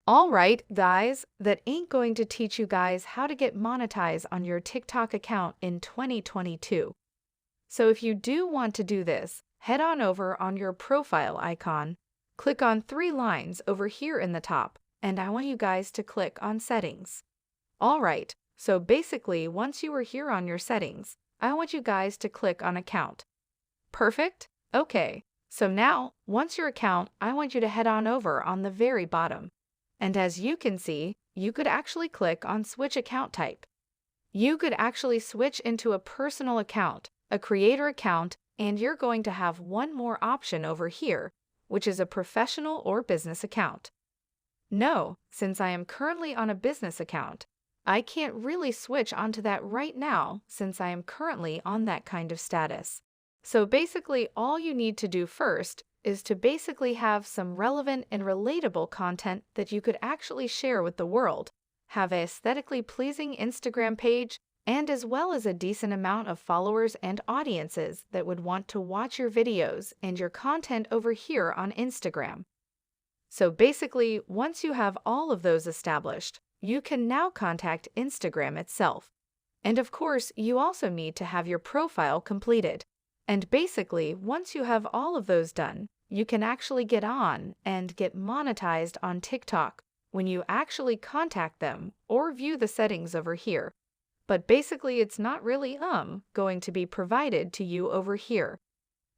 Alright, guys, that ain't going to teach you guys how to get monetized on your TikTok account in 2022. So if you do want to do this, head on over on your profile icon, click on three lines over here in the top, and I want you guys to click on Settings. Alright, so basically once you are here on your settings, I want you guys to click on Account. Perfect? Okay, so now, once your account, I want you to head on over on the very bottom. And as you can see, you could actually click on Switch Account Type. You could actually switch into a personal account, a creator account, and you're going to have one more option over here, which is a professional or business account. No, since I am currently on a business account, I can't really switch onto that right now since I am currently on that kind of status. So basically all you need to do first is to basically have some relevant and relatable content that you could actually share with the world, have an aesthetically pleasing Instagram page, and as well as a decent amount of followers and audiences that would want to watch your videos and your content over here on Instagram. So basically, once you have all of those established, you can now contact Instagram itself. And of course, you also need to have your profile completed. And basically, once you have all of those done, you can actually get on and get monetized on TikTok when you actually contact them or view the settings over here. But basically, it's not really going to be provided to you over here.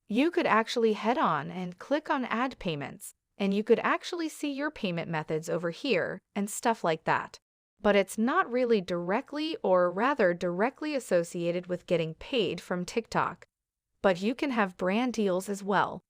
You could actually head on and click on Add Payments, and you could actually see your payment methods over here and stuff like that. But it's not really directly or rather directly associated with getting paid from TikTok. But you can have brand deals as well.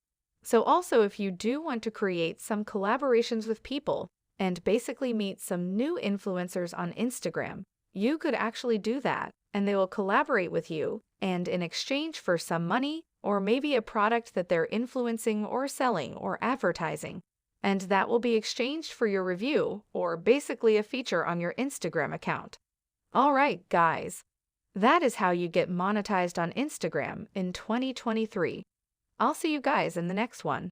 So also if you do want to create some collaborations with people and basically meet some new influencers on Instagram, you could actually do that and they will collaborate with you and in exchange for some money or maybe a product that they're influencing or selling or advertising, and that will be exchanged for your review or basically a feature on your Instagram account. Alright, guys. That is how you get monetized on Instagram in 2023. I'll see you guys in the next one.